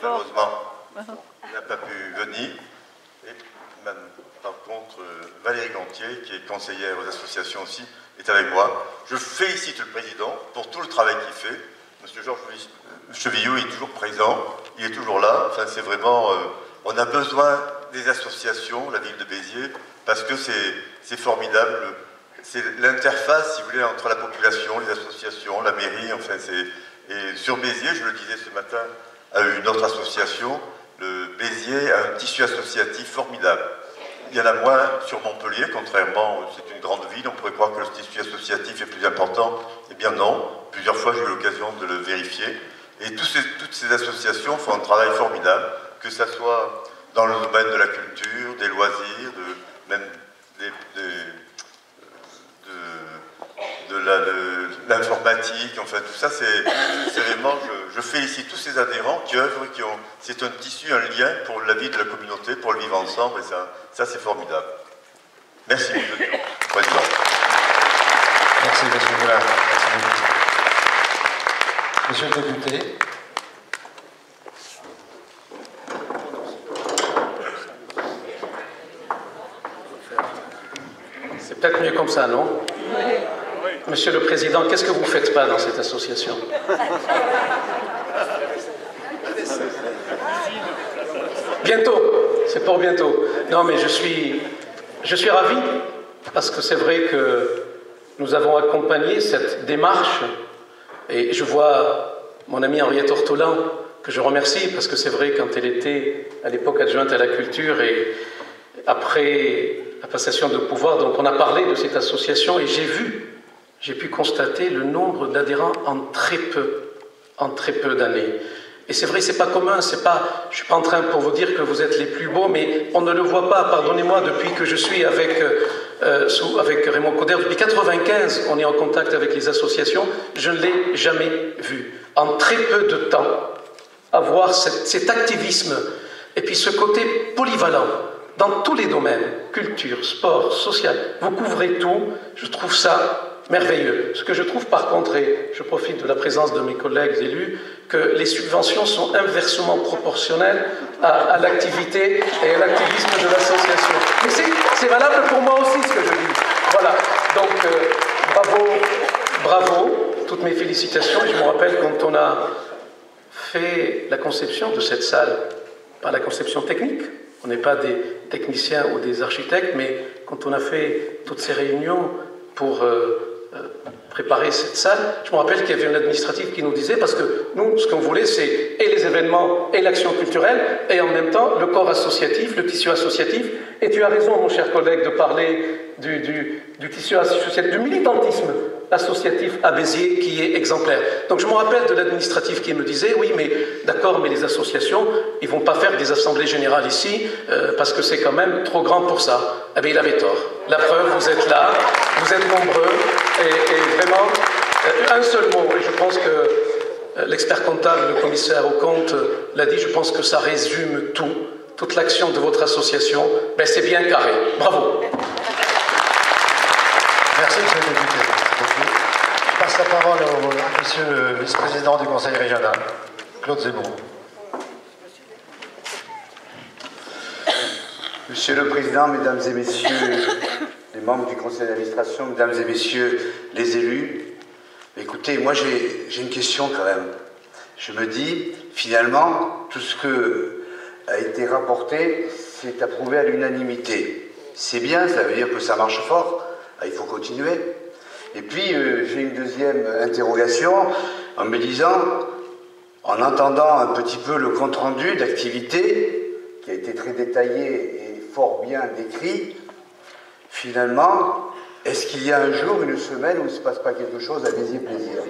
malheureusement n'a pas pu venir. Et, par contre, Valérie Gontier, qui est conseillère aux associations aussi, est avec moi. Je félicite le président pour tout le travail qu'il fait. Monsieur Georges Chevillot est toujours présent, il est toujours là. Enfin, c'est vraiment... on a besoin des associations, la ville de Béziers, parce que c'est formidable. C'est l'interface, si vous voulez, entre la population, les associations, la mairie, enfin, et sur Béziers, je le disais ce matin à une autre association, le Béziers a un tissu associatif formidable. Il y en a moins sur Montpellier, contrairement, c'est une grande ville, on pourrait croire que le tissu associatif est plus important. Eh bien non, plusieurs fois j'ai eu l'occasion de le vérifier. Et toutes ces associations font un travail formidable, que ce soit dans le domaine de la culture, des loisirs, même de l'informatique, enfin tout ça, c'est vraiment, je félicite tous ces adhérents qui œuvrent, c'est un tissu, un lien pour la vie de la communauté, pour le vivre ensemble, et ça c'est formidable. Merci, Monsieur le Président. Merci, Monsieur Moulin. Monsieur le député. C'est peut-être mieux comme ça, non? Monsieur le Président, qu'est-ce que vous ne faites pas dans cette association? Bientôt, c'est pour bientôt. Non, mais je suis ravi, parce que c'est vrai que nous avons accompagné cette démarche, et je vois mon amie Henriette Ortolin, que je remercie, parce que c'est vrai, quand elle était à l'époque adjointe à la culture, et après la passation de pouvoir, donc on a parlé de cette association, et j'ai pu constater le nombre d'adhérents en très peu d'années. Et c'est vrai, c'est pas commun, je suis pas en train pour vous dire que vous êtes les plus beaux, mais on ne le voit pas, pardonnez-moi, depuis que je suis avec Raymond Coder, depuis 1995, on est en contact avec les associations, je ne l'ai jamais vu. En très peu de temps, avoir cet activisme, et puis ce côté polyvalent, dans tous les domaines, culture, sport, social, vous couvrez tout, je trouve ça merveilleux. Ce que je trouve par contre, et je profite de la présence de mes collègues élus, que les subventions sont inversement proportionnelles à l'activité et à l'activisme de l'association. Mais c'est valable pour moi aussi ce que je dis. Voilà, donc bravo, toutes mes félicitations. Et je me rappelle quand on a fait la conception de cette salle, pas la conception technique, on n'est pas des techniciens ou des architectes, mais quand on a fait toutes ces réunions pour préparer cette salle, je me rappelle qu'il y avait un administratif qui nous disait, parce que nous, ce qu'on voulait, c'est et les événements et l'action culturelle, et en même temps le corps associatif, le tissu associatif. Et tu as raison, mon cher collègue, de parler du tissu associatif, du militantisme associatif à Béziers qui est exemplaire. Donc je me rappelle de l'administratif qui me disait, oui, mais d'accord, mais les associations, ils ne vont pas faire des assemblées générales ici, parce que c'est quand même trop grand pour ça. Eh bien, il avait tort. La preuve, vous êtes là, vous êtes nombreux, et vraiment, un seul mot, et je pense que l'expert comptable, le commissaire aux comptes l'a dit, je pense que ça résume toute l'action de votre association, ben, c'est bien carré. Bravo. Merci, monsieur le député. Je passe la parole au monsieur le vice-président du conseil régional, Claude Zemmour. Monsieur le Président, Mesdames et Messieurs les membres du conseil d'administration, Mesdames et Messieurs les élus, écoutez, moi j'ai une question quand même. Je me dis, finalement, tout ce que a été rapporté, c'est approuvé à l'unanimité. C'est bien, ça veut dire que ça marche fort, il faut continuer. Et puis, j'ai une deuxième interrogation en me disant, en entendant un petit peu le compte-rendu d'activité, qui a été très détaillé et fort bien décrit, finalement, est-ce qu'il y a un jour, une semaine, où il ne se passe pas quelque chose à Béziers Plaisir?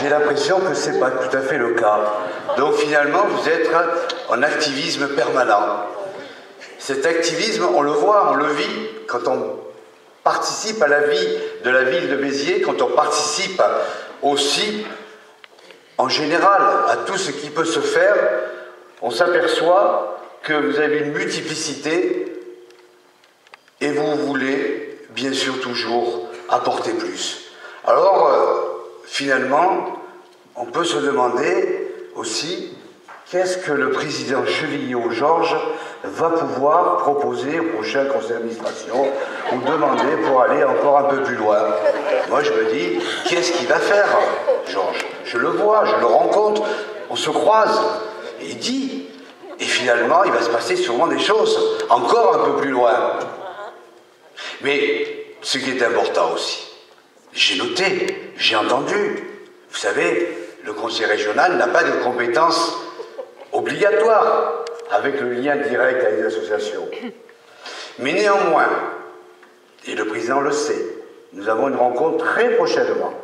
J'ai l'impression que ce n'est pas tout à fait le cas. Donc finalement, vous êtes en activisme permanent. Cet activisme, on le voit, on le vit, quand on participe à la vie de la ville de Béziers, quand on participe aussi, en général, à tout ce qui peut se faire, on s'aperçoit que vous avez une multiplicité et vous voulez, bien sûr, toujours apporter plus. Alors, finalement, on peut se demander aussi qu'est-ce que le président Chevillot-Georges va pouvoir proposer au prochain conseil d'administration ou demander pour aller encore un peu plus loin. Moi, je me dis, qu'est-ce qu'il va faire, Georges? Je le vois, je le rencontre, on se croise, et il dit, et finalement, il va se passer sûrement des choses encore un peu plus loin. Mais ce qui est important aussi, j'ai noté, j'ai entendu, vous savez, le conseil régional n'a pas de compétences obligatoires avec le lien direct avec les associations. Mais néanmoins, et le président le sait, nous avons une rencontre très prochainement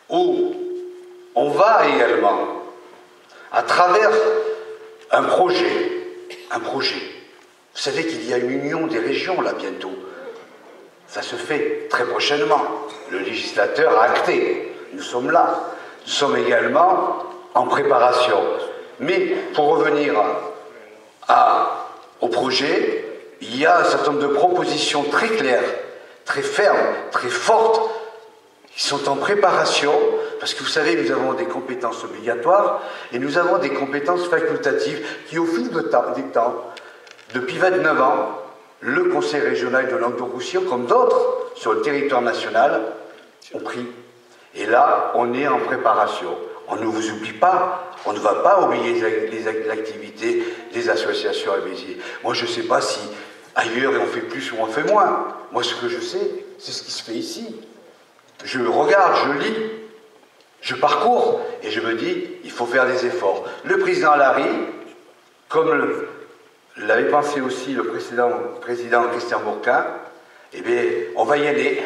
où on va également, à travers un projet, vous savez qu'il y a une union des régions là bientôt. Ça se fait très prochainement. Le législateur a acté. Nous sommes là. Nous sommes également en préparation. Mais pour revenir au projet, il y a un certain nombre de propositions très claires, très fermes, très fortes, qui sont en préparation, parce que vous savez, nous avons des compétences obligatoires et nous avons des compétences facultatives qui, au fil des temps, depuis 29 ans, le Conseil régional de Languedoc-Roussillon, comme d'autres sur le territoire national, ont pris. Et là, on est en préparation. On ne vous oublie pas, on ne va pas oublier l'activité des associations à Béziers. Moi, je ne sais pas si ailleurs on fait plus ou on fait moins. Moi, ce que je sais, c'est ce qui se fait ici. Je regarde, je lis, je parcours, et je me dis, il faut faire des efforts. Le président Larry, comme l'avait pensé aussi le précédent président Christian Bourquin, eh bien, on va y aller,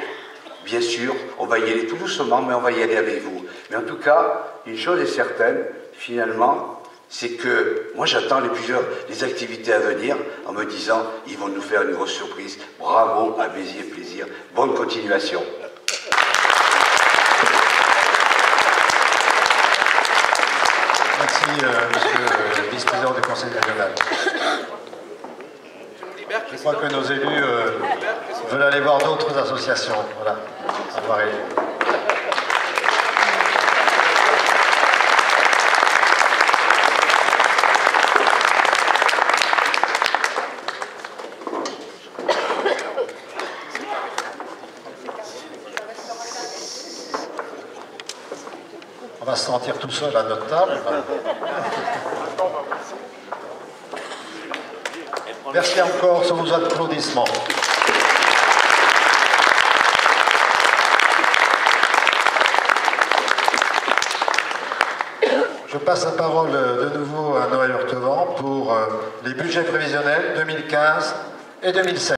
bien sûr, on va y aller tout doucement, mais on va y aller avec vous. Mais en tout cas, une chose est certaine, finalement, c'est que moi j'attends les activités à venir en me disant, ils vont nous faire une grosse surprise. Bravo à Béziers Plaisir, bonne continuation. Merci, monsieur le vice-président du Conseil régional. Je crois que nos élus veulent aller voir d'autres associations. Voilà. Au revoir. On va se sentir tout seul à notre table. Merci encore sur vos applaudissements. Je passe la parole de nouveau à Noël Hurtevant pour les budgets prévisionnels 2015 et 2016.